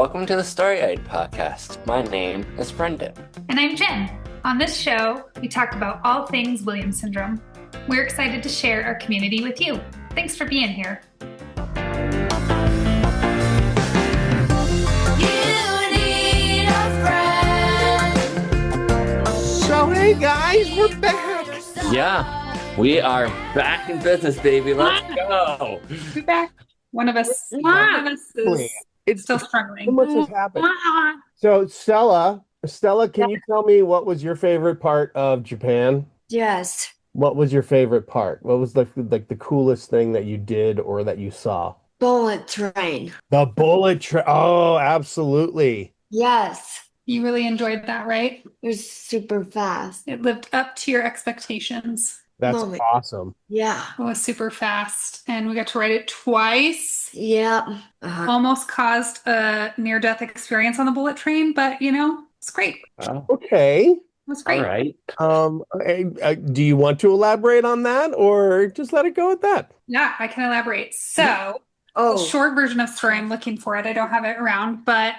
Welcome to the Starry-Eyed Podcast. My name is Brendan. And I'm Jen. On this show, we talk about all things Williams syndrome. We're excited to share our community with you. Thanks for being here. So hey guys, we're back. Yeah, we are back in business, baby. Let's go. We're back. One of us is still struggling. So much has happened. So Stella, can you tell me what was your favorite part of Japan? Yes. What was your favorite part? What was like the coolest thing that you did or that you saw? Bullet train. The bullet train. Oh, absolutely. Yes. You really enjoyed that, right? It was super fast. It lived up to your expectations. That's Moment. awesome. Yeah. It was super fast, and we got to ride it twice. Yep. Almost caused a near-death experience on the bullet train, but it's great. Oh, Okay. It was great. all right. Do you want to elaborate on that or just let it go at that? Yeah, I can elaborate. So, Oh. short version of the story, I'm looking for it. I don't have it around, but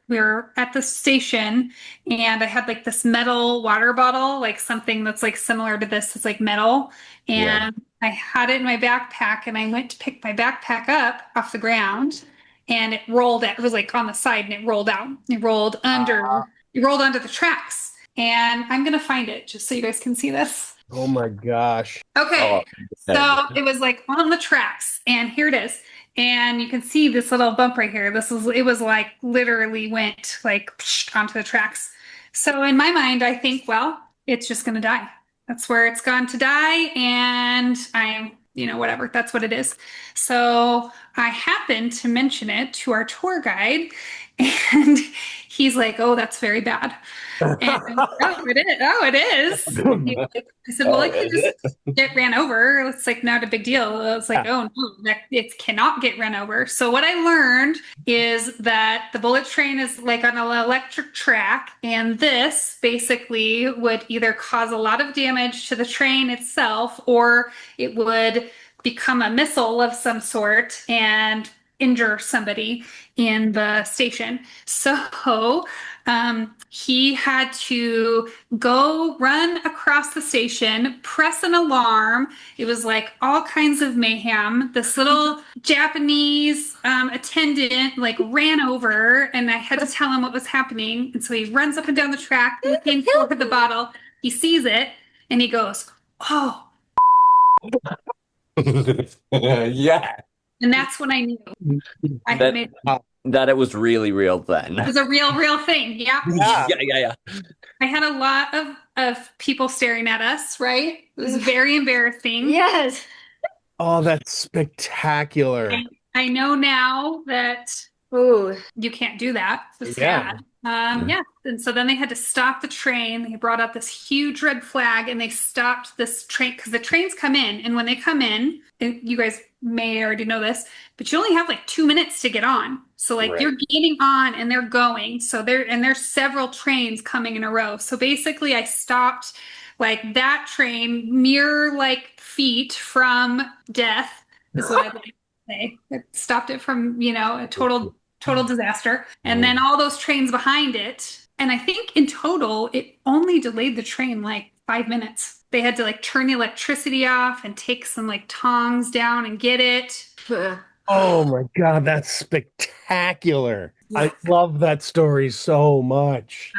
we were at the station, and I had like this metal water bottle, like something that's like similar to this. It's like metal, and I had it in my backpack, and I went to pick my backpack up off the ground, and it rolled out. It was like on the side, and it rolled out. It rolled under. It rolled onto the tracks, and I'm gonna find it just so you guys can see this. Oh my gosh. Okay, Oh, so it was like on the tracks, and here it is. And you can see this little bump right here. It was like literally went like onto the tracks. So in my mind, I think, well, it's just going to die. That's where it's gone to die. And I'm, whatever, that's what it is. So I happened to mention it to our tour guide, and he's like, "Oh, that's very bad." And it is. I said, "Well, it could just get ran over. It's like not a big deal." It's like, "Oh no, it cannot get run over." So what I learned is that the bullet train is like on an electric track, and this basically would either cause a lot of damage to the train itself, or it would become a missile of some sort and injure somebody in the station. So he had to go run across the station, press an alarm. It was like all kinds of mayhem. This little Japanese attendant like ran over, and I had to tell him what was happening. And so he runs up and down the track, looking for the bottle. He sees it, and he goes, "Oh." Yeah. And that's when I knew I had made That it was really real then. it was a real thing. Yeah. Yeah. I had a lot of people staring at us, right? It was very embarrassing. Yes. Oh, that's spectacular. I know now that Ooh. you can't do that. It's Yeah. sad. And so then they had to stop the train. They brought out this huge red flag, and they stopped this train because the trains come in. And when they come in, and you guys may already know this, but you only have like 2 minutes to get on. So like you're getting on and they're going. So there's several trains coming in a row. So basically I stopped like that train mere like feet from death is what I'd like to say. It stopped it from, a total disaster. And then all those trains behind it. And I think in total, it only delayed the train like 5 minutes. They had to like turn the electricity off and take some like tongs down and get it. Oh my God, that's spectacular. I love that story so much.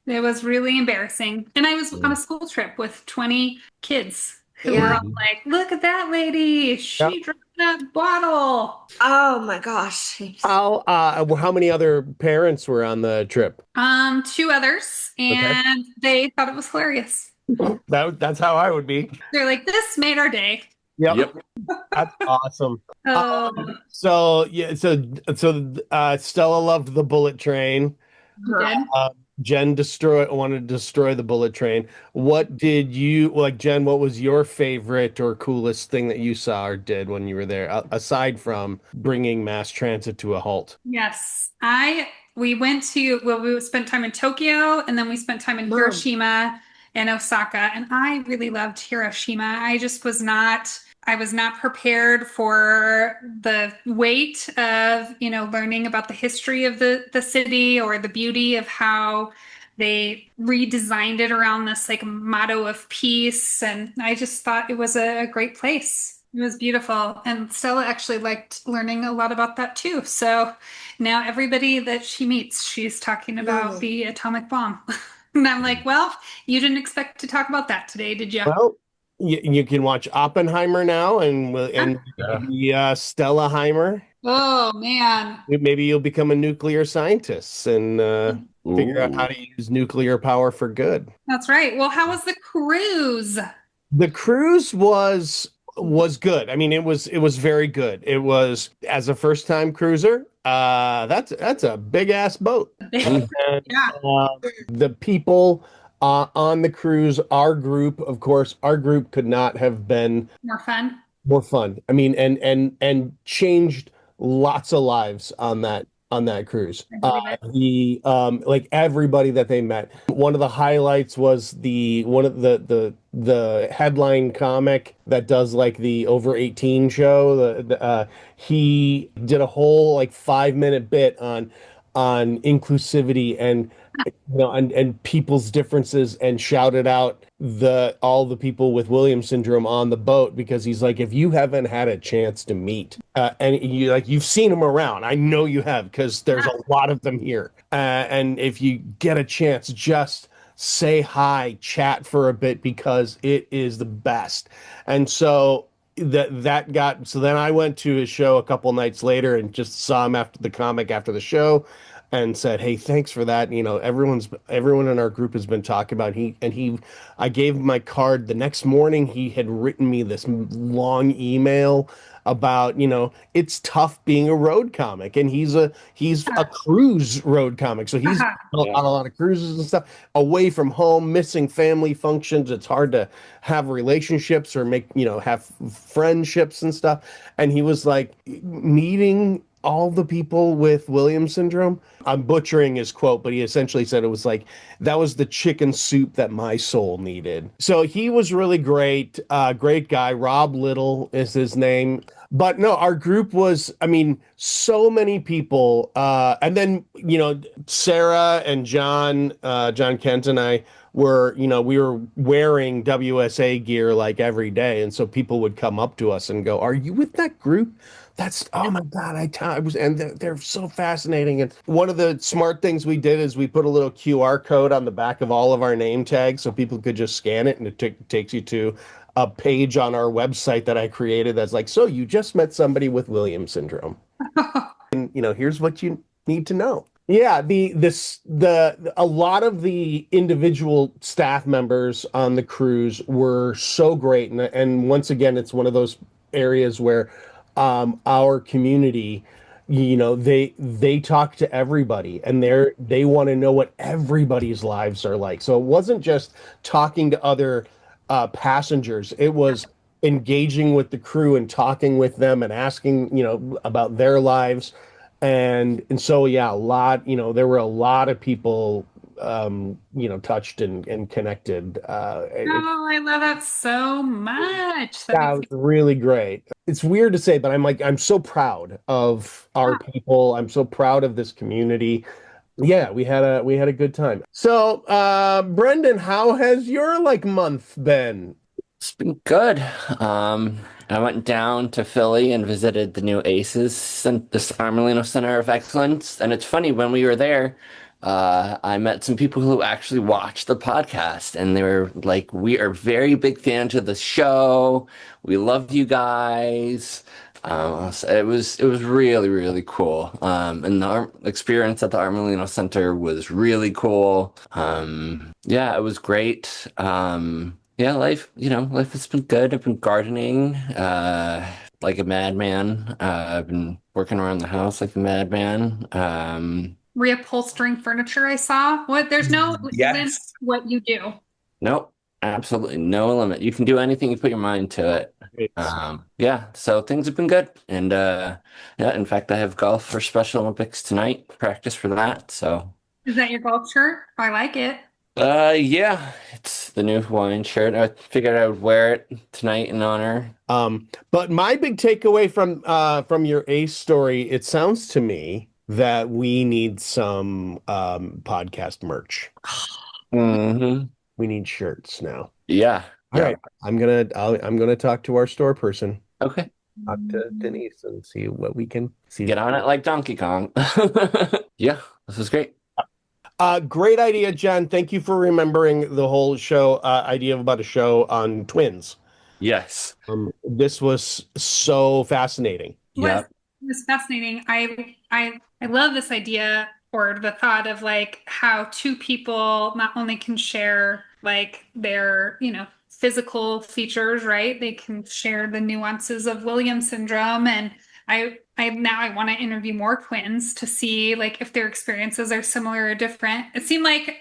It was really embarrassing. And I was on a school trip with 20 kids who were all like, "Look at that lady. She dropped that bottle." Oh my gosh. How many other parents were on the trip? 2 others, and they thought it was hilarious. That's how I would be. They're like, "This made our day." Yep. That's awesome. Oh, So Stella loved the bullet train. did. Jen wanted to destroy the bullet train. What did you like, Jen? What was your favorite or coolest thing that you saw or did when you were there, aside from bringing mass transit to a halt? Yes, we spent time in Tokyo, and then we spent time in Hiroshima and Osaka, and I really loved Hiroshima. I just was not I was not prepared for the weight of, learning about the history of the city or the beauty of how they redesigned it around this like motto of peace. And I just thought it was a great place. It was beautiful. And Stella actually liked learning a lot about that too. So now everybody that she meets, she's talking about the atomic bomb. And I'm like, well, you didn't expect to talk about that today, did you? Well, you can watch Oppenheimer now, and Stella Heimer. Oh man. Maybe you'll become a nuclear scientist and figure out how to use nuclear power for good. That's right. Well, how was the cruise? The cruise was good. I mean, it was very good. It was, as a first time cruiser, that's a big ass boat. And, Yeah. the people on the cruise, our group could not have been More fun. more fun. I mean, and changed lots of lives on that cruise. I believe Like everybody that they met. One of the highlights was one of the headline comic that does like the over 18 show. He did a whole like 5-minute bit on inclusivity and and people's differences, and shouted out all the people with Williams syndrome on the boat, because he's like, if you haven't had a chance to meet and you've seen them around, I know you have, because there's a lot of them here, and if you get a chance, just say hi, chat for a bit, because it is the best. And so then I went to his show a couple nights later and just saw him after the show, and said, "Hey, thanks for that. Everyone in our group has been talking about." I gave him my card. The next morning, he had written me this long email about, it's tough being a road comic, and he's a cruise road comic, so he's on a lot of cruises and stuff, away from home, missing family functions. It's hard to have relationships or have friendships and stuff. And he was like, meeting all the people with Williams syndrome. I'm butchering his quote, but he essentially said it was like, that was the chicken soup that my soul needed. So he was really great. Great guy. Rob Little is his name. But no, our group was, I mean, so many people. And then, Sarah and John Kent and I were, we were wearing WSA gear like every day. And so people would come up to us and go, "Are you with that group? Oh my God, I was," and they're so fascinating. And one of the smart things we did is we put a little QR code on the back of all of our name tags, so people could just scan it, and it takes you to a page on our website that I created that's like, "So you just met somebody with Williams syndrome, and here's what you need to know." Yeah, a lot of the individual staff members on the cruise were so great, and once again, it's one of those areas where our community, they talk to everybody, and they want to know what everybody's lives are like. So it wasn't just talking to other passengers, it was engaging with the crew and talking with them and asking about their lives. And so yeah, there were a lot of people touched and connected. I love that so much. That was really great. It's weird to say, but I'm so proud of our people. I'm so proud of this community. Yeah, we had a good time. So, Brendan, how has your month been? It's been good. I went down to Philly and visited the new ACES, this Armelino Center of Excellence. And it's funny, when we were there, I met some people who actually watched the podcast, and they were like, "We are very big fans of the show. We love you guys." So it was really, really cool. And the experience at the Armelino Center was really cool. Yeah, it was great. Yeah, life has been good. I've been gardening, like a madman. I've been working around the house like a madman. Reupholstering furniture, I saw. There's no limit to what you do. Nope, absolutely no limit. You can do anything you put your mind to it. Yeah, so things have been good. And yeah, in fact, I have golf for Special Olympics tonight, practice for that. So Is that your golf shirt? I like it. Yeah, it's the new Hawaiian shirt. I figured I would wear it tonight in honor. But my big takeaway from your Ace story, it sounds to me that we need some podcast merch. Hmm. We need shirts now. Yeah. All Yeah. right, I'm gonna talk to our store person, Okay. talk to Denise, and see what we can see. Get on it like Donkey Kong. Yeah, this is great. Great idea, Jen. Thank you for remembering the whole show idea about a show on twins. Yes. This was so fascinating. Yeah. It was fascinating. I love this idea or the thought of like how two people not only can share like their, physical features, right? They can share the nuances of Williams syndrome. And I want to interview more twins to see like if their experiences are similar or different. It seemed like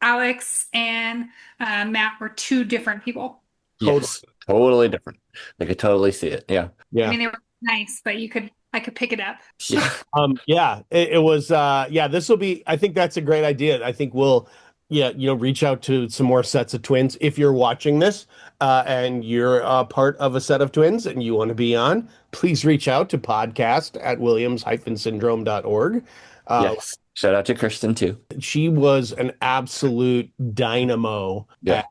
Alex and Matt were two different people. Yes. Totally different. I could totally see it. Yeah. Yeah. I mean, they were nice, but I could pick it up. Yeah. Yeah, it was this will be, I think that's a great idea. I think we'll reach out to some more sets of twins. If you're watching this and you're part of a set of twins and you want to be on, please reach out to podcast@williams-syndrome.org. Yes. Shout out to Kristin too. She was an absolute dynamo Yeah.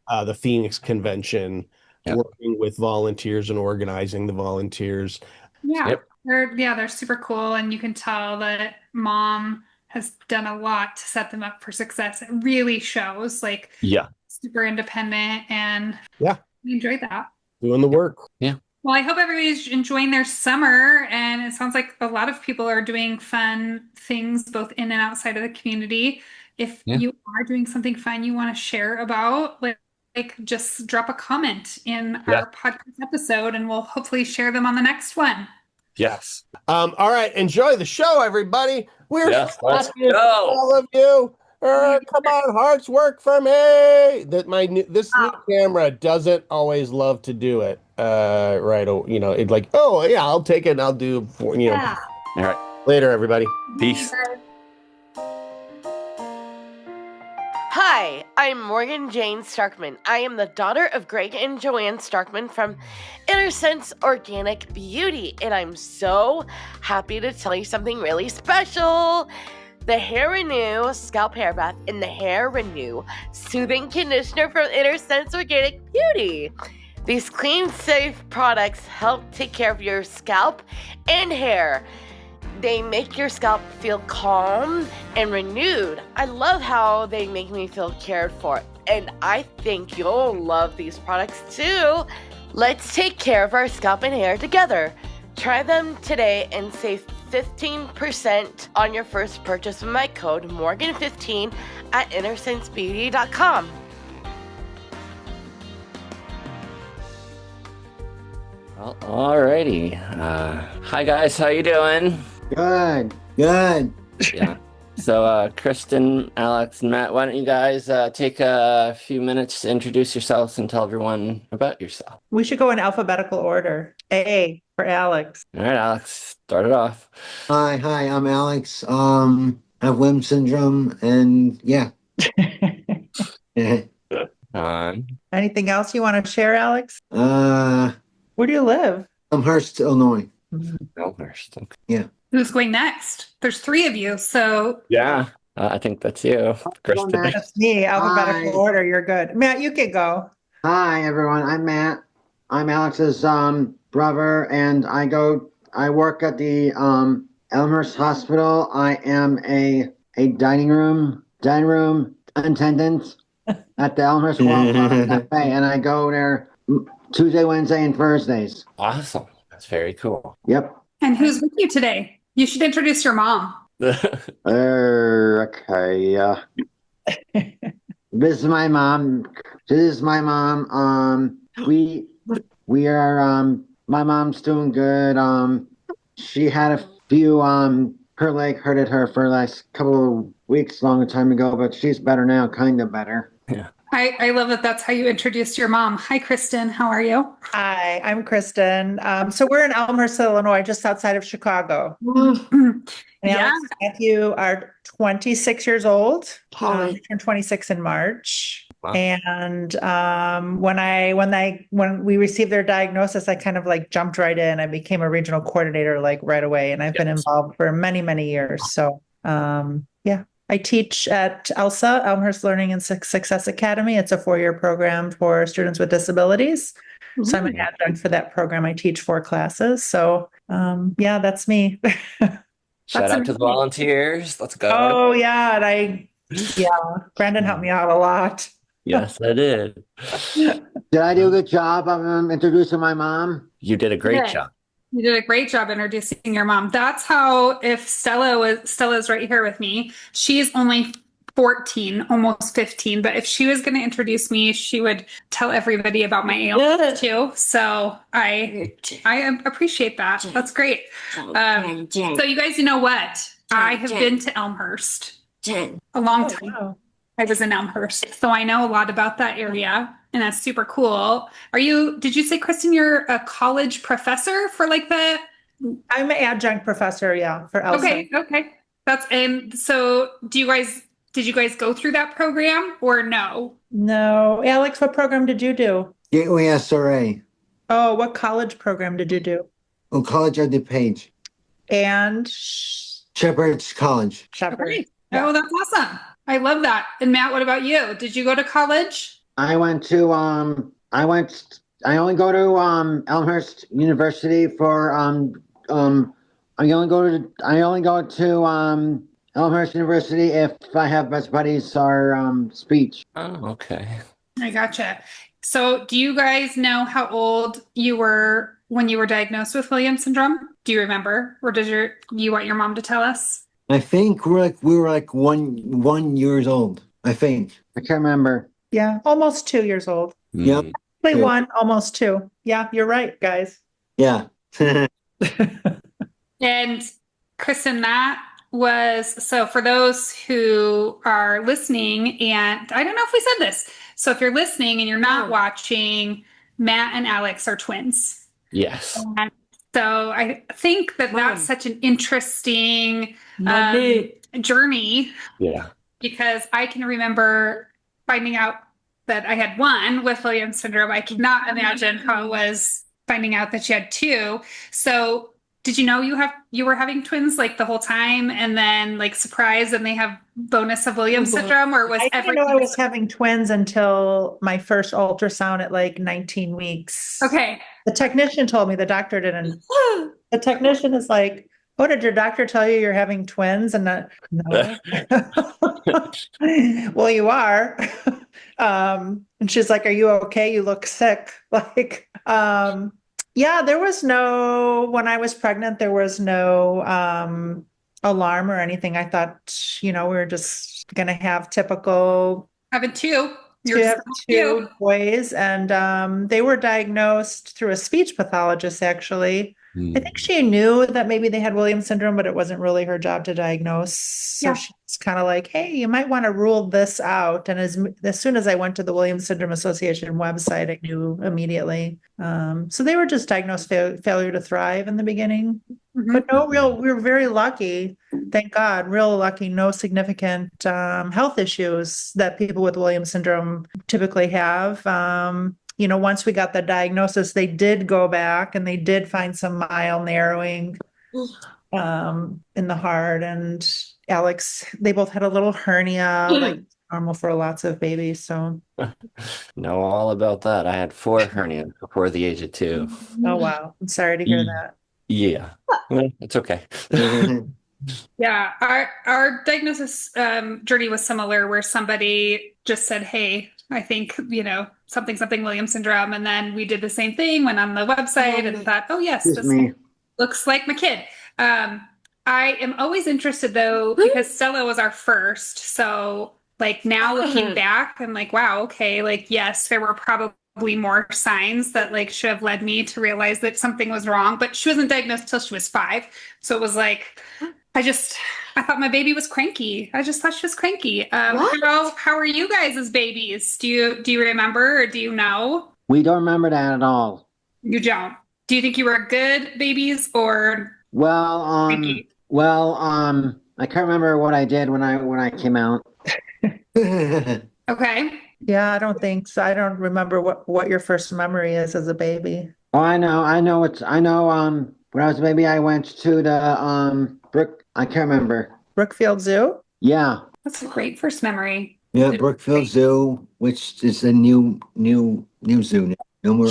at the Phoenix convention, Yeah. working with volunteers and organizing the volunteers. Yeah. Yep. They're super cool, and you can tell that mom has done a lot to set them up for success. It really shows, like Yeah. super independent, and Yeah. we enjoyed that. Doing the work. Well, I hope everybody's enjoying their summer, and it sounds like a lot of people are doing fun things both in and outside of the community. If Yeah. you are doing something fun you want to share about, like just drop a comment in Yeah. our podcast episode, and we'll hopefully share them on the next one. Yes. All right, enjoy the show, everybody. We're Yes, let's happy to see go. all of you. Come on, hearts work for me. This new camera doesn't always love to do it. Right? It's like, oh yeah, I'll take it and I'll do Yeah. All right. later, everybody. Peace. Hi, I'm Morgan Jane Starkman. I am the daughter of Greg and Joanne Starkman from Inner Sense Organic Beauty, and I'm so happy to tell you something really special. The Hair Renew Scalp Hair Bath and the Hair Renew Soothing Conditioner from Inner Sense Organic Beauty. These clean, safe products help take care of your scalp and hair. They make your scalp feel calm and renewed. I love how they make me feel cared for, and I think you'll love these products too. Let's take care of our scalp and hair together. Try them today and save 15% on your first purchase with my code Morgan15 at InnerSenseBeauty.com. Well, alrighty. Hi guys, how you doing? Good. Yeah. So, Kristin, Alex, and Matt, why don't you guys take a few minutes to introduce yourselves and tell everyone about yourself? We should go in alphabetical order. A for Alex. All right, Alex, start it off. Hi, I'm Alex. I have Williams syndrome, and yeah. Anything else you want to share, Alex? I'm Where do you live? Hurst, Illinois. Elmhurst. Okay. Yeah. Who's going next? There's three of you, so Yeah, I think that's you, Kristin. Matt. That's me. Alphabetical Hi. order. You're good. Matt, you can go. Hi, everyone. I'm Matt. I'm Alex's brother, and I work at the Elmhurst Hospital. I am a dining room attendant at the Elmhurst Wildflower Cafe, and I go there Tuesday, Wednesday, and Thursdays. Awesome. That's very cool. Yep. and who's with you today? You should introduce your mom. Okay. This is my mom. We are my mom's doing good. She had a few her leg hurted her for the last couple of weeks, long time ago, but she's better now, kind of better. Yeah. I love that that's how you introduced your mom. Hi, Kristen. How are you? Hi, I'm Kristen. So we're in Elmhurst, Illinois, just outside of Chicago. And Yeah. Alex and Matthew are 26 years old. Holy. They turned 26 in March. Wow. And when we received their diagnosis, I kind of like jumped right in. I became a regional coordinator like right away, and I've been involved for many, many years. So yeah. I teach at ELSA, Elmhurst Learning and Success Academy. It's a 4-year program for students with disabilities. So I'm an adjunct for that program. I teach 4 classes. So yeah, that's me. Shout out to the volunteers. Let's go. Oh yeah, and Brandon helped me out a lot. Yes, I did. Did I do a good job of introducing my mom? You did a great Good. job. You did a great job introducing your mom. That's how, if Stella's right here with me, she's only 14, almost 15, but if she was going to introduce me, she would tell everybody about my ailments too. So I appreciate that. That's great. So you guys, you know what? I have been to Elmhurst a long time. Wow. I was in Elmhurst, so I know a lot about that area, and that's super cool. Did you say, Kristen, you're a college professor for like the? I'm an adjunct professor, for ELSA. Okay. And so did you guys go through that program or no? No. Alex, what program did you do? Gateway SRA. Oh, what college program did you do? Oh, College of DuPage. And Shepherd's College. Shepherd. Okay. Yeah. Oh, that's awesome. I love that. And Matt, what about you? Did you go to college? I only go to Elmhurst University for I only go to Elmhurst University if I have best buddies or speech. Oh, okay. I gotcha. So do you guys know how old you were when you were diagnosed with Williams syndrome? Do you remember? Or you want your mom to tell us? I think we were like one years old. I think. I can't remember. Yeah, almost 2 years old. Yep. Play Yeah. 1, almost 2. Yeah, you're right, guys. Yeah. And Kristen, that was, so for those who are listening, and I don't know if we said this. So if you're listening and you're not watching, Matt and Alex are twins. Yes. And so I think that that's such an interesting journey, Yeah. because I can remember finding out that I had one with Williams syndrome. I cannot imagine how it was finding out that you had 2. So did you know you were having twins like the whole time, and then like surprise and they have bonus of Williams syndrome, or was I didn't know I was having twins until my first ultrasound at like 19 weeks. Okay. The technician told me, the doctor didn't. The technician is like, "Oh, did your doctor tell you you're having twins?" And no. Well, you are. And she's like, "Are you okay? You look sick." Like, yeah, when I was pregnant, there was no alarm or anything. I thought, we were just going to have typical Having 2. to have 2 boys, and they were diagnosed through a speech pathologist, actually. I think she knew that maybe they had Williams syndrome, but it wasn't really her job to diagnose. So she's kind of like, "Hey, you might want to rule this out." And as soon as I went to the Williams Syndrome Association website, I knew immediately. So they were just diagnosed failure to thrive in the beginning. But we were very lucky. Thank God, real lucky. No significant health issues that people with Williams syndrome typically have. Once we got the diagnosis, they did go back and they did find some mild narrowing in the heart. And Alex, they both had a little hernia, like normal for lots of babies. So, Know all about that. I had 4 hernias before the age of 2. oh wow, I'm sorry to hear that. Yeah. Well, it's okay. Yeah, our diagnosis journey was similar, where somebody just said, "Hey, I think, something Williams syndrome." And then we did the same thing, went on the website and thought, "Oh yes, this looks like my kid." I am always interested though, because Stella was our first. So like now looking back, I'm like, wow, okay. Like, yes, there were probably more signs that like should have led me to realize that something was wrong, but she wasn't diagnosed till she was 5. So it was like I thought my baby was cranky. I just thought she was cranky. What? How are you guys as babies? Do you remember or do you know? We don't remember that at all. You don't. Do you think you were good babies or Well, cranky? I can't remember what I did when I came out. Okay. Yeah, I don't think so. I don't remember what your first memory is as a baby. Oh, I know. When I was a baby, I went to the I can't remember. Brookfield Zoo? Yeah. That's a great first memory. Yeah, Brookfield Zoo, which is a new zoo now. No more.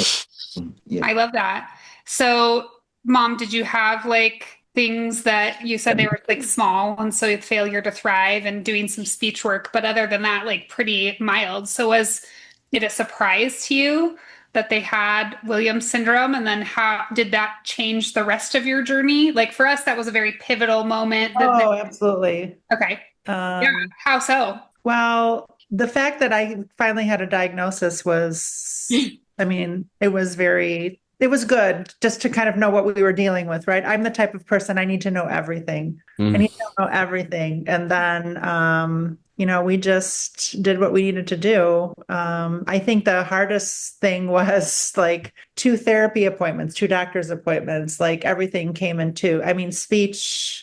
Yeah. I love that. So, Mom, did you have like things that you said they were like small and so failure to thrive and doing some speech work, but other than that, like pretty mild. So was it a surprise to you that they had Williams syndrome? And then how did that change the rest of your journey? Like for us, that was a very pivotal moment. Oh, absolutely. Okay. Yeah. How so? Well, the fact that I finally had a diagnosis was, I mean, it was good just to kind of know what we were dealing with, right? I'm the type of person I need to know everything. I need to know everything. And then, we just did what we needed to do. I think the hardest thing was like 2 therapy appointments, 2 doctor's appointments, like everything came in 2. I mean, speech,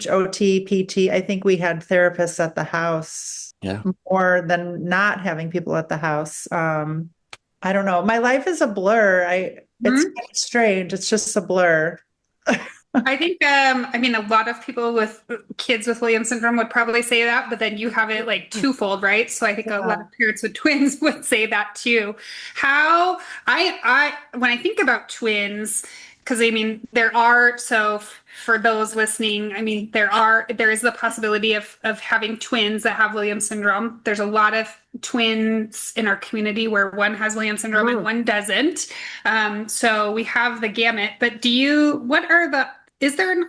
OT, PT. I think we had therapists at the house more than not having people at the house. I don't know. My life is a blur. It's kind of strange. It's just a blur. I think, a lot of people with kids with Williams syndrome would probably say that, but then you have it like twofold, right? So I think a lot of parents with twins would say that too. When I think about twins, because for those listening, there is the possibility of having twins that have Williams syndrome. There's a lot of twins in our community where one has Williams syndrome and one doesn't. So we have the gamut, but is there an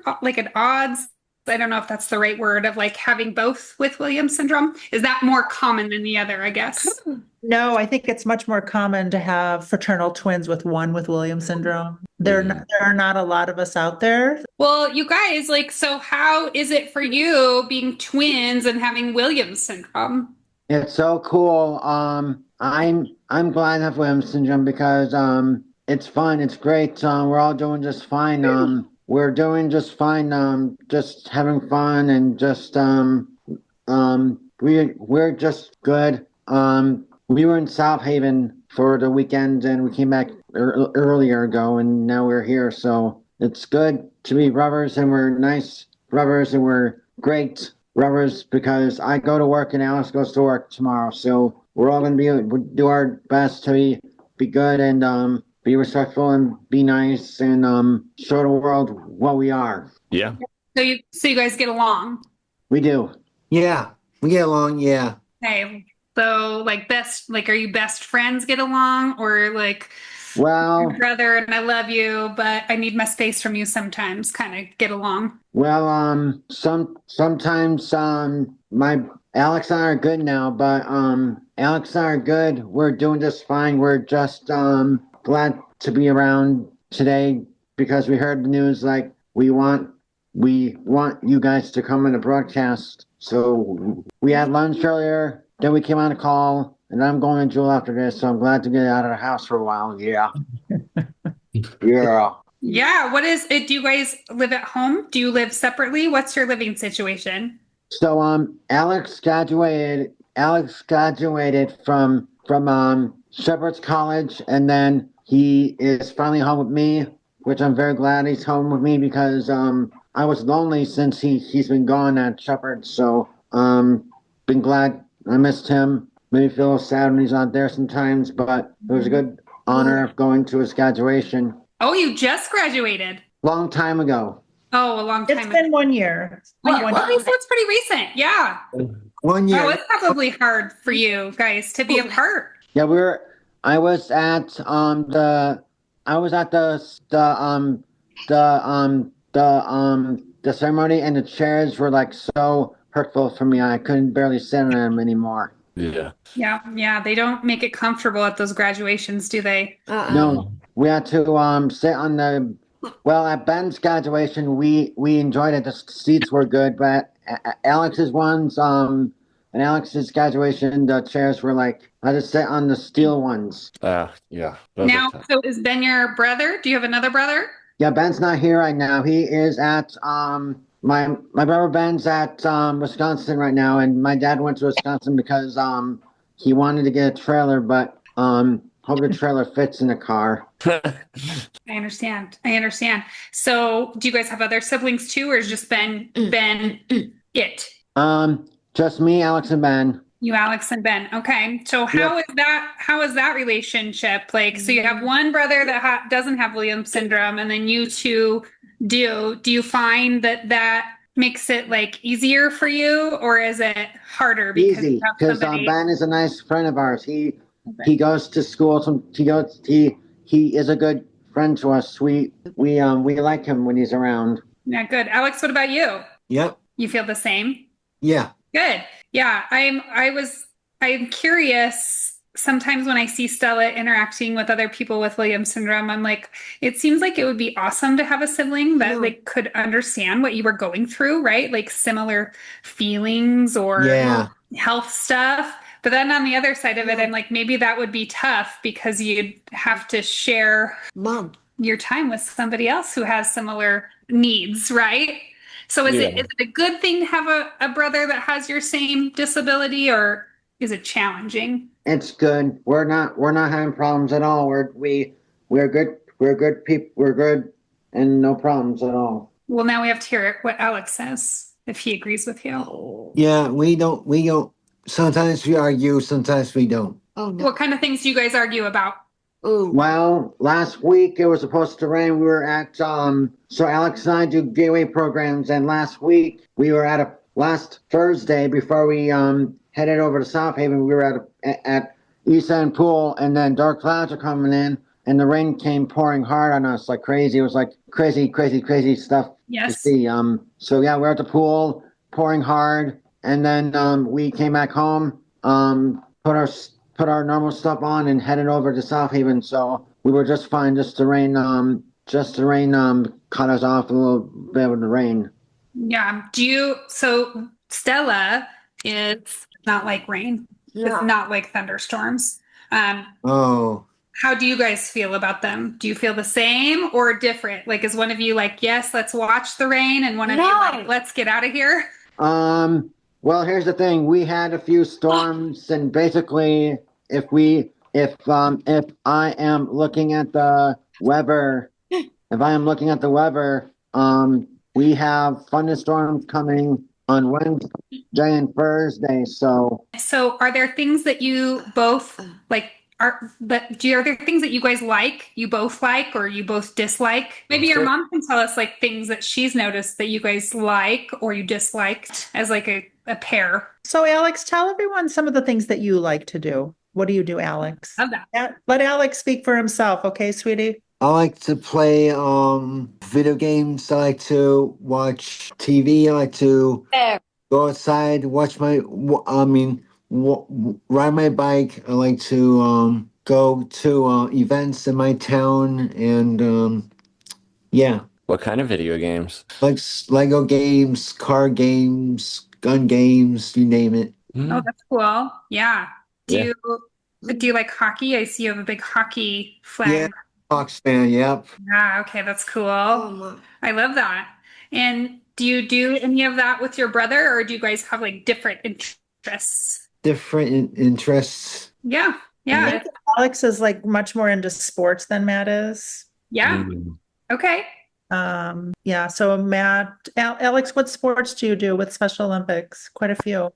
odds? I don't know if that's the right word of like having both with Williams syndrome. Is that more common than the other, I guess? No, I think it's much more common to have fraternal twins with one with Williams syndrome. There are not a lot of us out there. Well, you guys, so how is it for you being twins and having Williams syndrome? It's so cool. I'm glad I have Williams syndrome because it's fun. It's great. We're all doing just fine. We're doing just fine. Just having fun and just we're just good. We were in South Haven for the weekend and we came back earlier ago and now we're here. So it's good to be brothers and we're nice brothers and we're great brothers because I go to work and Alex goes to work tomorrow. So we're all going to do our best to be good and be respectful and be nice and show the world what we are. Yeah. So you guys get along? We do. Yeah, we get along. Yeah. Okay. So are you best friends get along or well, your brother and I love you, but I need my space from you sometimes kind of get along? Well, sometimes my Alex and I are good now, but Alex and I are good. We're doing just fine. We're just glad to be around today because we heard the news we want you guys to come in the broadcast. So we had lunch earlier, then we came on a call, and I'm going to Jewel after this, so I'm glad to get out of the house for a while. Yeah. Yeah. Yeah. What is it? Do you guys live at home? Do you live separately? What's your living situation? So Alex graduated from Shepherd's College, and then he is finally home with me, which I'm very glad he's home with me because I was lonely since he's been gone at Shepherd. So been glad. I missed him. Made me feel sad when he's not there sometimes, but it was a good honor of going to his graduation. Oh, you just graduated? Long time ago. Oh, a long time It's ago. been 1 year. So it's pretty recent. Yeah. 1 year. Oh, it's probably hard for you guys to be apart. Yeah, I was at the ceremony, and the chairs were so hurtful for me. I couldn't barely sit on them anymore. Yeah. Yeah. They don't make it comfortable at those graduations, do they? No, we had to sit on Well, at Ben's graduation, we enjoyed it. The seats were good, but Alex's ones, and Alex's graduation, the chairs were like I had to sit on the steel ones. Yeah, those are Now, tough. so is Ben your brother? Do you have another brother? Yeah, Ben's not here right now. He is at my brother Ben's at Wisconsin right now, and my dad went to Wisconsin because he wanted to get a trailer, but hope the trailer fits in the car. I understand. So do you guys have other siblings too, or is just Ben it? Just me, Alex, and Ben. You, Alex, and Ben. Okay. So how is that relationship? Like, so you have one brother that doesn't have Williams syndrome, and then you two do. Do you find that makes it like easier for you, or is it harder because Easy, you have because somebody? Ben is a nice friend of ours. He goes to school. He is a good friend to us. We like him when he's around. Yeah, good. Alex, what about you? Yep. You feel the same? Yeah. Good. Yeah, I'm curious. Sometimes when I see Stella interacting with other people with Williams syndrome, I'm like, it seems like it would be awesome to have a sibling that like could understand what you were going through, right? Like similar feelings or Yeah. health stuff. But then on the other side of it, I'm like, maybe that would be tough because you'd have to share Mom. your time with somebody else who has similar needs, right? So is it a good thing to have a brother that has your same disability, or is it challenging? It's good. We're not having problems at all. We're good people. We're good and no problems at all. Well, now we have to hear what Alex says, if he agrees with you. Yeah, we don't. Sometimes we argue, sometimes we don't. Oh no. What kind of things do you guys argue about? Ooh. Well, last week it was supposed to rain. We were at so Alex and I do gateway programs, and last week we were last Thursday before we headed over to South Haven. We were at East End Pool, and then dark clouds are coming in, and the rain came pouring hard on us like crazy. It was like crazy stuff to Yes. see. So yeah, we're at the pool, pouring hard, and then we came back home, put our normal stuff on and headed over to South Haven. So we were just fine. Just the rain cut us off a little bit with the rain. Yeah. So Stella is not like rain. Yeah. It's not like thunderstorms. Oh, How do you guys feel about them? Do you feel the same or different? Like, is one of you like, yes, let's watch the rain, and one of you like, let's get out of here? Well, here's the thing. We had a few storms, and basically, if I am looking at the weather, we have thunderstorms coming on Wednesday and Thursday. So are there things that you both like? Are there things that you guys like, you both like, or you both dislike? Maybe your mom can tell us like things that she's noticed that you guys like or you disliked as like a pair. So, Alex, tell everyone some of the things that you like to do. What do you do, Alex? Love that. Let Alex speak for himself, okay, sweetie? I like to play video games. I like to watch TV. I like to go outside, ride my bike. I like to go to events in my town, and yeah, What kind of video games? like Lego games, car games, gun games, you name it. Oh, that's cool. Yeah. Do you like hockey? I see you have a big hockey flag. Yeah. Hawks fan, yep. Ah, okay, that's cool. Oh, Mom. I love that. And do you do any of that with your brother, or do you guys have like different interests? Different interests. Yeah. I Yeah. think Alex is like much more into sports than Matt is. Yeah. Okay. Yeah. So Matt, Alex, what sports do you do with Special Olympics? Quite a few.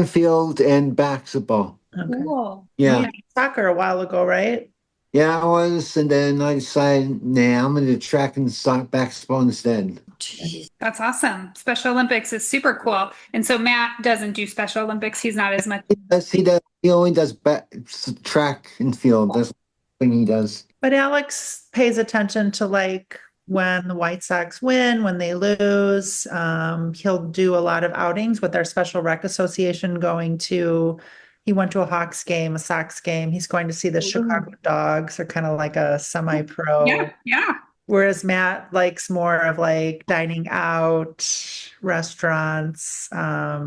Field and basketball. Okay. Cool. Yeah. You did soccer a while ago, right? Yeah, I was, and then I decided, nah, I'm going to track and basketball instead. Jeez. That's awesome. Special Olympics is super cool. And so Matt doesn't do Special Olympics. He's not as much. He only does track and field. That's the thing he does. But Alex pays attention to like when the White Sox win, when they lose. He'll do a lot of outings with our Special Rec Association he went to a Hawks game, a Sox game. He's going to see the Chicago Dogs. They're kind of like a semi-pro. Yeah. Yeah. Whereas Matt likes more of like dining out, restaurants. I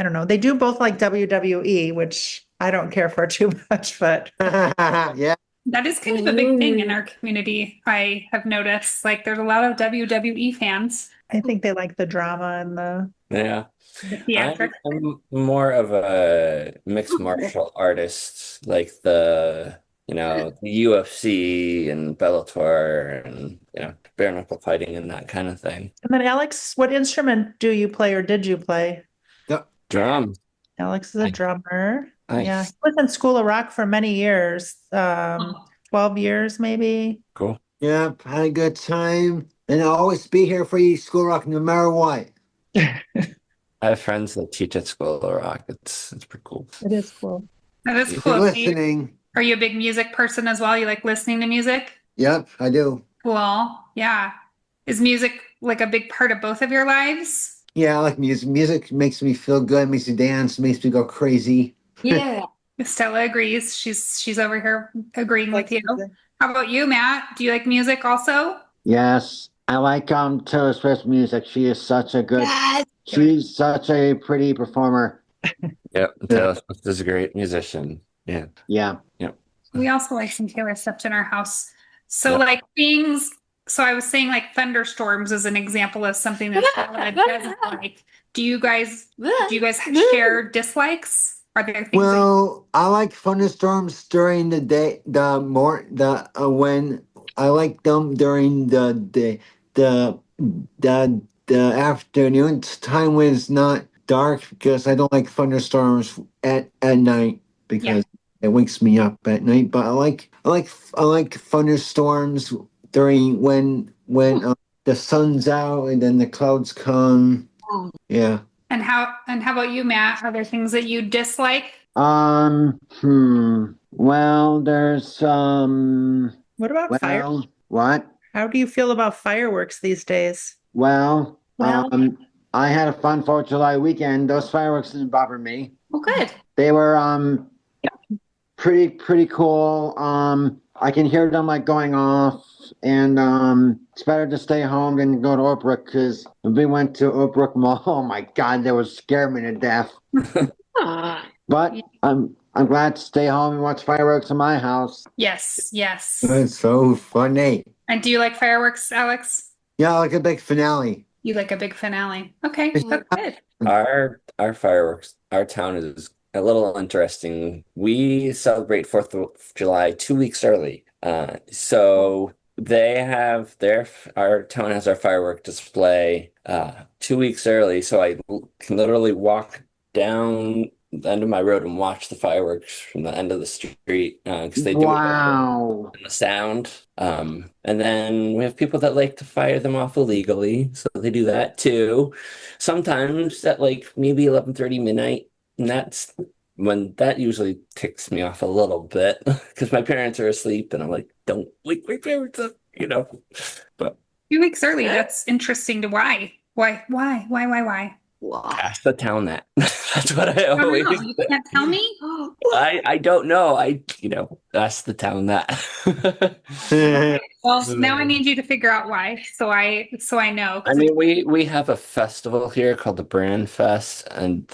don't know. They do both like WWE, which I don't care for too much, but Yeah. That is kind of a big thing in our community. I have noticed like there's a lot of WWE fans. I think they like the drama and the Yeah. The theatrics. I'm more of a mixed martial artist, like the UFC and Bellator and, bare knuckle fighting and that kind of thing. And then Alex, what instrument do you play or did you play? Drum. Alex is a Nice. drummer. Nice. Yeah. He was in School of Rock for many years. 12 years maybe. Cool. Yep, had a good time. And I'll always be here for you, School Rock, no matter what. I have friends that teach at School of Rock. It's pretty cool. It is cool. That is If you're cool. listening, Are you a big music person as well? You like listening to music? yep, I do. Cool. Yeah. Is music like a big part of both of your lives? Yeah, I like music. Music makes me feel good, makes me dance, makes me go crazy. Yeah. Stella agrees. She's over here agreeing with you. music. How about you, Matt? Do you like music also? Yes, I like Taylor Swift's music. She's such a pretty performer. Yep. Taylor Swift is a great musician. Yeah. Yeah. We also like some Taylor Swift in our house. So Yep. like things, so I was saying like thunderstorms is an example of something that Stella doesn't like. Do you guys share dislikes? Are there things Well, I like thunderstorms during the day, when I like them during the afternoon time when it's not dark, because I don't like thunderstorms at night because it wakes me up at night. But I like thunderstorms during when the sun's out and then the clouds come. Yeah. And how about you, Matt? Are there things that you dislike? Well, there's What about fire? what? How do you feel about fireworks these days? Well, Well- I had a fun 4th of July weekend. Those fireworks didn't bother me. Oh, good. They were pretty cool. I can hear them like going off, and it's better to stay home than go to Oakbrook, because we went to Oakbrook Mall. Oh my God, they would scare me to death. But I'm glad to stay home and watch fireworks in my house. Yes. That's so funny. And do you like fireworks, Alex? Yeah, I like a big finale. You like a big finale. Okay, that's good. Our fireworks, our town is a little interesting. We celebrate 4th of July 2 weeks early. So our town has our firework display 2 weeks early. So I can literally walk down the end of my road and watch the fireworks from the end of the street, because they do it Wow. and the sound. And then we have people that like to fire them off illegally, so they do that too. Sometimes at like maybe 11:30 midnight, and that's when that usually ticks me off a little bit because my parents are asleep, and I'm like, don't wake my parents up, But 2 weeks early. That's interesting. Why? Why? ask the town that. That's what I I don't always know. You can't tell me? I don't know. Ask the town that. Well, now I need you to figure out why, so I know. I mean, we have a festival here called the Brand Fest, and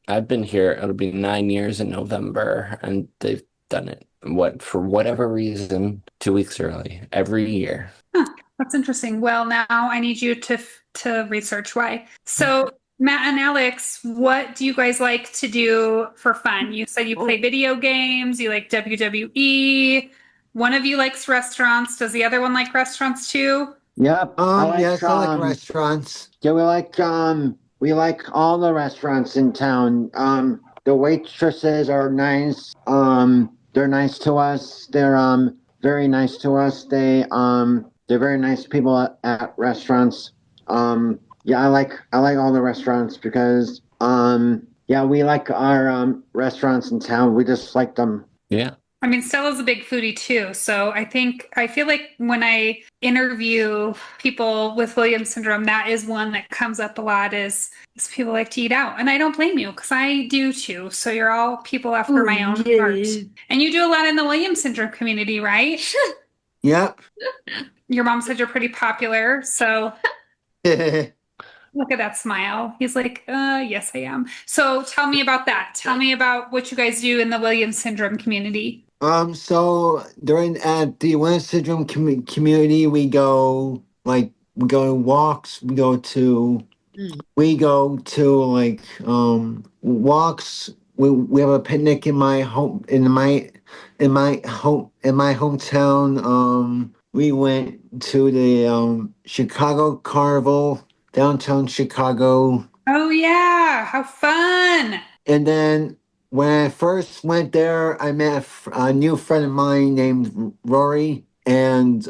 I've been here. It'll be 9 years in November, and they've done it for whatever reason 2 weeks early every year. That's interesting. Well, now I need you to research why. So, Matt and Alex, what do you guys like to do for fun? You said you play video games, you like WWE. One of you likes restaurants. Does the other one like restaurants too? Yep. Yes, I like restaurants. Yeah, we like all the restaurants in town. The waitresses are nice. They're nice to us. They're very nice to us. They're very nice people at restaurants. Yeah, I like all the restaurants because we like our restaurants in town. We just like them. Yeah. I mean, Stella's a big foodie too. So I feel like when I interview people with Williams syndrome, that is one that comes up a lot is people like to eat out. And I don't blame you because I do too. So you're all people after my own heart. And you do a lot in the Williams syndrome community, right? Yep. Your mom said you're pretty popular, so look at that smile. He's like, yes, I am. So tell me about that. Tell me about what you guys do in the Williams syndrome community. So during at the Williams syndrome community, we go walks. We go to like walks. We have a picnic in my hometown. We went to the Chicago Carnival, downtown Chicago. Oh yeah, how fun. And then when I first went there, I met a new friend of mine named Rory, and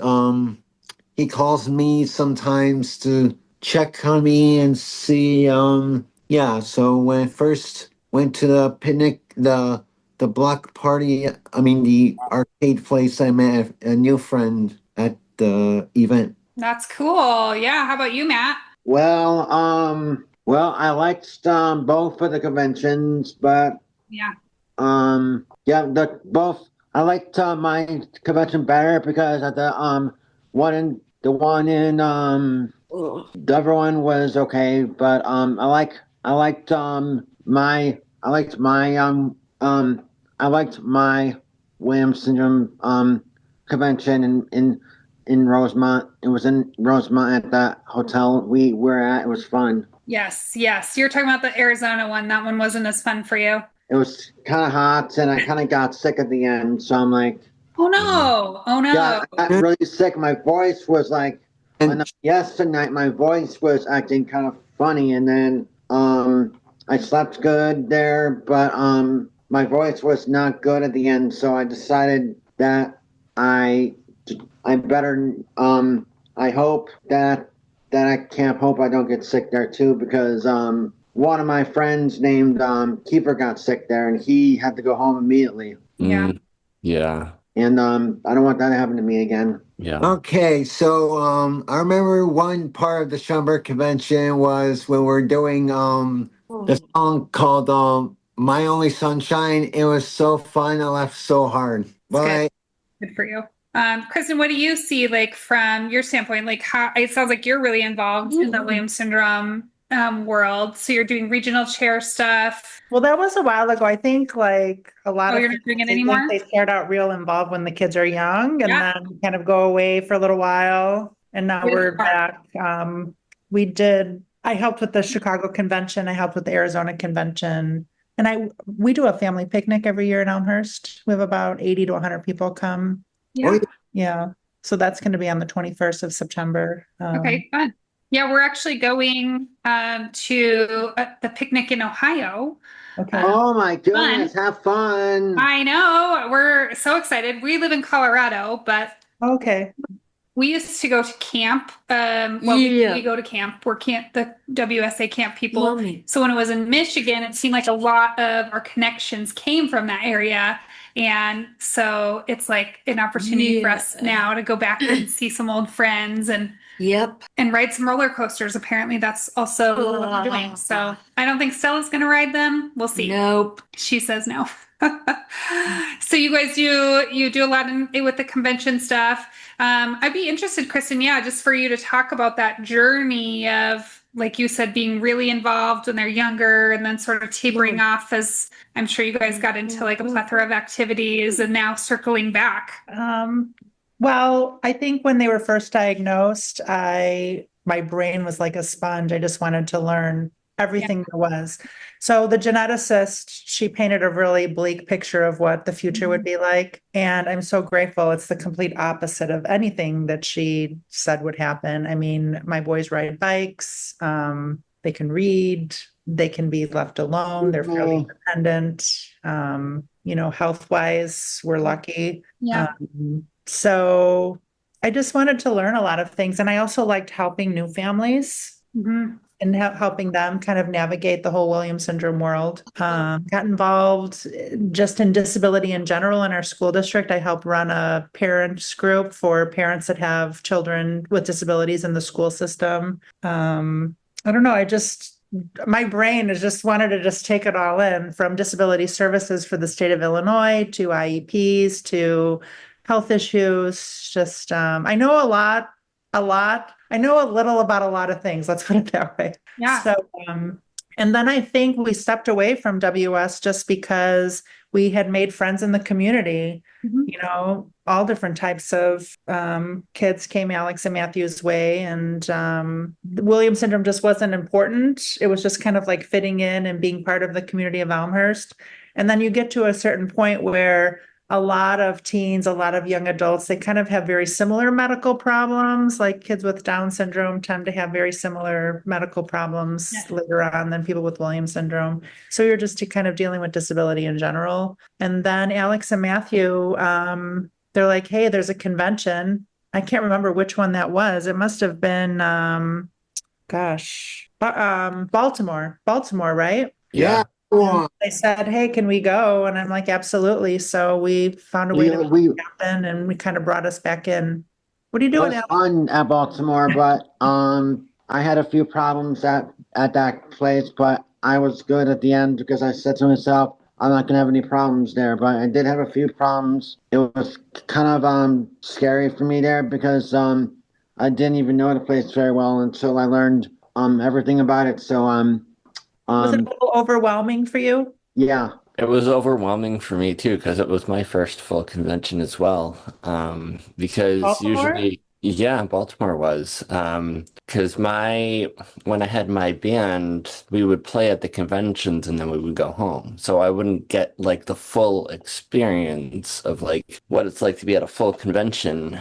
he calls me sometimes to check on me and see. So when I first went to the picnic, the block party, the arcade place, I met a new friend at the event. That's cool. Yeah. How about you, Matt? Well, I liked both of the conventions, but Yeah. both. I liked my convention better because of the one in the other one was okay, but I liked my Williams syndrome convention in Rosemont. It was in Rosemont at the hotel we were at. It was fun. Yes. Yes. You're talking about the Arizona one. That one wasn't as fun for you. It was kind of hot, and I kind of got sick at the end. So I'm like, oh no, oh no. Yeah, I got really sick. My voice was like, yesterday, my voice was acting kind of funny, and then I slept good there, but my voice was not good at the end. So I decided that I better I hope that I can't hope I don't get sick there too, because one of my friends named Keeper got sick there, and he had to go home immediately. Yeah. Yeah. And I don't want that to happen to me again. Yeah. Okay, so I remember one part of the Schoenberg convention was when we're doing the song called My Only Sunshine. It was so fun. I laughed so hard. Bye. Good for you. Kristin, what do you see like from your standpoint? Like how it sounds like you're really involved in the Williams syndrome world. So you're doing regional chair stuff. Well, that was a while ago. I think like a lot of you're not doing it families, I anymore? think they start out real involved when the kids are young and then kind of go away for a little while. And now we're back. I helped with the Chicago convention. I helped with the Arizona convention. And we do a family picnic every year in Elmhurst. We have about 80 to 100 people come. Yeah. Yeah. So that's going to be on the 21st of September. Okay, fun. Yeah, we're actually going to the picnic in Ohio. Okay. Oh my goodness, have fun. I know. We're so excited. We live in Colorado, but okay. We used to go to camp. We go to camp. We're the WSA camp people. Mommy. So when it was in Michigan, it seemed like a lot of our connections came from that area. And so it's like an opportunity for us now to go back and see some old friends and ride some roller coasters. Apparently that's also what we're doing. So I don't think Stella's going to ride them. We'll see. Nope. She says no. So you guys you do a lot with the convention stuff. I'd be interested, Kristin, just for you to talk about that journey of, like you said, being really involved when they're younger and then sort of tapering off as I'm sure you guys got into like a plethora of activities and now circling back. Well, I think when they were first diagnosed, my brain was like a sponge. I just wanted to learn everything there was. So the geneticist, she painted a really bleak picture of what the future would be like. And I'm so grateful. It's the complete opposite of anything that she said would happen. I mean, my boys ride bikes. They can read. They can be left alone. They're fairly independent. Health-wise, we're lucky. Yeah. So I just wanted to learn a lot of things. And I also liked helping new families. Mm-hmm. And helping them kind of navigate the whole Williams syndrome world. Got involved just in disability in general in our school district. I help run a parents group for parents that have children with disabilities in the school system. I don't know. My brain has just wanted to just take it all in, from disability services for the state of Illinois to IEPs to health issues. Just I know a lot. I know a little about a lot of things. Let's put it that way. Yeah. So, and then I think we stepped away from WS just because we had made friends in the community. Mhm. You know, all different types of kids came Alex and Matthew's way, and the Williams syndrome just wasn't important. It was just kind of like fitting in and being part of the community of Elmhurst. And then you get to a certain point where a lot of teens, a lot of young adults, they kind of have very similar medical problems. Like kids with Down syndrome tend to have very similar medical problems later on than people with Williams syndrome. So you're just kind of dealing with disability in general. And then Alex and Matthew, they're like, hey, there's a convention. I can't remember which one that was. It must have been, Baltimore, right? Yeah. They said, hey, can we go? And I'm like, absolutely. So we found a way to make it happen, and we kind of brought us back in. What are you It doing was now? fun at Baltimore, but I had a few problems at that place, but I was good at the end because I said to myself, I'm not gonna have any problems there. But I did have a few problems. It was kind of scary for me there because I didn't even know the place very well until I learned everything about it. So Was it a little overwhelming for you? yeah. It was overwhelming for me too, because it was my first full convention as well. Because Baltimore? usually, yeah, Baltimore was. Because when I had my band, we would play at the conventions and then we would go home. So I wouldn't get like the full experience of like what it's like to be at a full convention.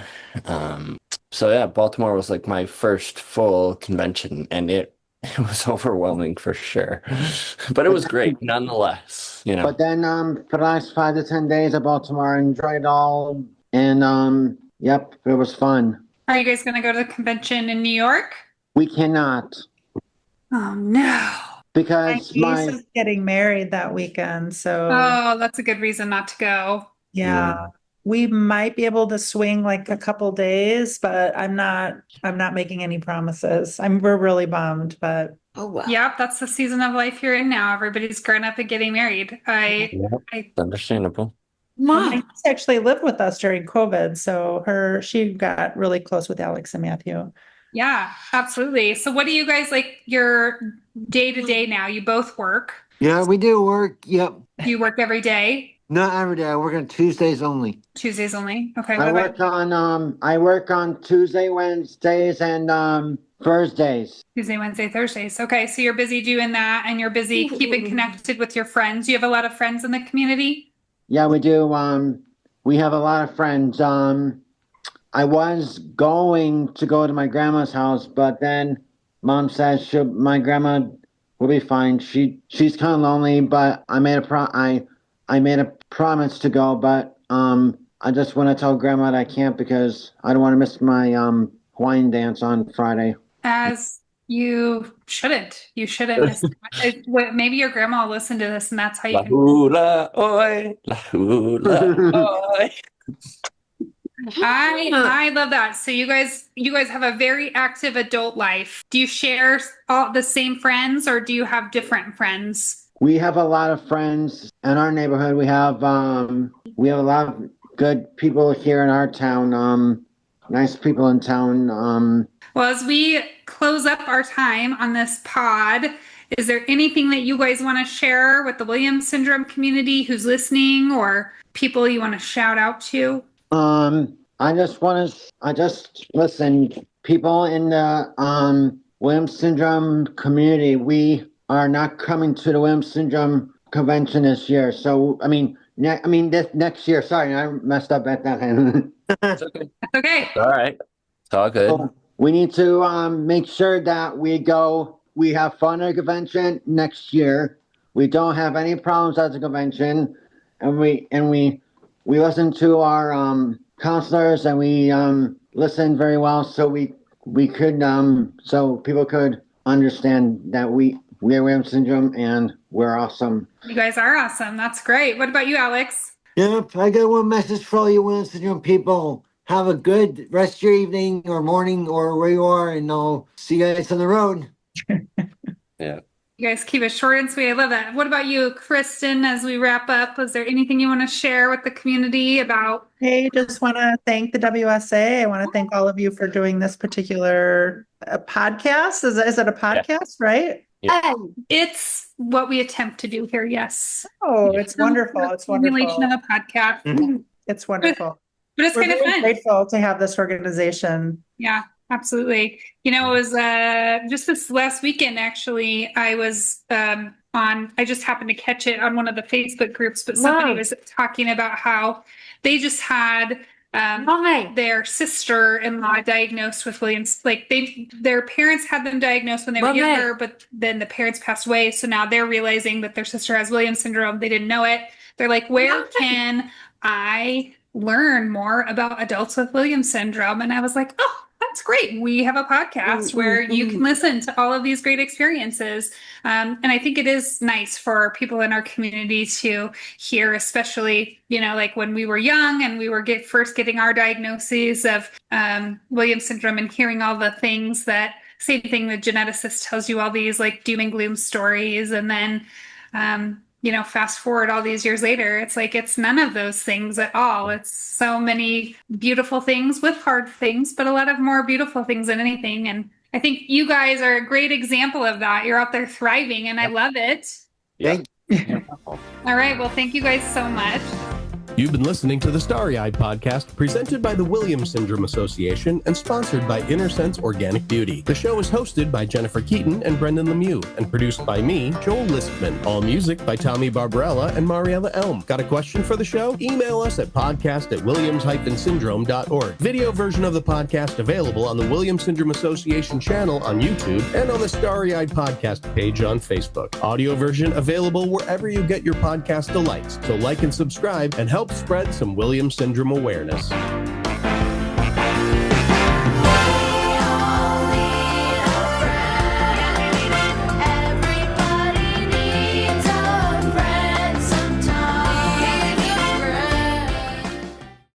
So yeah, Baltimore was like my first full convention, and it was overwhelming for sure. But it was great nonetheless, you know. But then for the last 5 to 10 days at Baltimore, I enjoyed it all, and yep, it was fun. Are you guys going to go to the convention in New York? We cannot Oh, no. because My niece is getting married that weekend, so Oh, that's a good reason not to go. yeah. We might be able to swing like a couple days, but I'm not making any promises. We're really bummed, but Oh, wow. Yep, that's the season of life you're in now. Everybody's growing up and getting married. It's understandable. my niece actually lived with us during COVID, so she got really close with Alex and Matthew. Yeah, absolutely. So what do you guys like your day to day now? You both work. Yeah, we do work. Yep. Do you work every day? Not every day. I work on Tuesdays only. Tuesdays only? Okay. I what about work on Tuesday, Wednesdays, and Thursdays. Tuesday, Wednesday, Thursdays? Okay, so you're busy doing that and you're busy keeping connected with your friends. You have a lot of friends in the community? Yeah, we do. We have a lot of friends. I was going to go to my grandma's house, but then Mom says my grandma will be fine. She's kind of lonely, but I made a promise to go, but I just want to tell Grandma that I can't because I don't want to miss my Hawaiian dance on Friday. As you shouldn't. You shouldn't miss it. Maybe your grandma will listen to this and that's how you La can. hula, oi, la hula, oi. I love that. So you guys have a very active adult life. Do you share all the same friends or do you have different friends? We have a lot of friends in our neighborhood. We have a lot of good people here in our town. Nice people in town. Well, as we close up our time on this pod, is there anything that you guys want to share with the Williams syndrome community who's listening or people you want to shout out to? I just listen, people in the Williams syndrome community, we are not coming to the Williams syndrome convention this year. So, this next year. Sorry, I messed up at that time. It's okay. Okay. All right. It's all good. So we need to make sure that we have fun at the convention next year. We don't have any problems at the convention, and we listen to our counselors, and we listen very well, so we could so people could understand that we're Williams syndrome and we're awesome. You guys are awesome. That's great. What about you, Alex? Yep, I got one message for all you Williams syndrome people. Have a good rest of your evening or morning or where you are, and I'll see you guys on the road. Yeah. You guys keep it short and sweet. I love that. What about you, Kristin, as we wrap up? Was there anything you want to share with the community about? Hey, just want to thank the WSA. I want to thank all of you for doing this particular podcast. Is it a podcast, right? Yeah. It's what we attempt to do here, yes. Oh, it's wonderful. It's Formulation wonderful. of a podcast. Mhm. It's wonderful. But it's We're kind of very fun. grateful to have this organization. Yeah, absolutely. You know, it was just this last weekend, actually, I was I just happened to catch it on one of the Facebook groups, but somebody was talking about how they just had their sister-in-law diagnosed with Williams, like their parents had them diagnosed when they were younger, but then the parents passed away. So now they're realizing that their sister has Williams syndrome. They didn't know it. They're like, where can I learn more about adults with Williams syndrome? And I was like, oh, that's great. We have a podcast where you can listen to all of these great experiences. And I think it is nice for people in our community to hear, especially, you know, like when we were young and we were first getting our diagnoses of Williams syndrome and hearing all the things that, same thing, the geneticist tells you all these like doom and gloom stories. And then, you know, fast forward all these years later, it's like, it's none of those things at all. It's so many beautiful things with hard things, but a lot of more beautiful things than anything. And I think you guys are a great example of that. You're out there thriving and I love it. Yeah. All right. Well, thank you guys so much. You've been listening to the Starry-Eyed Podcast, presented by the Williams Syndrome Association and sponsored by Inner Sense Organic Beauty. The show is hosted by Jennifer Keaton and Brendan Lemieux and produced by me, Joel Lispman. All music by Tommy Barbarella and Mariella Elm. Got a question for the show? Email us at podcast@williams-syndrome.org. Video version of the podcast available on the Williams Syndrome Association channel on YouTube and on the Starry-Eyed Podcast page on Facebook. Audio version available wherever you get your podcast delights. So like and subscribe and help spread some Williams syndrome awareness.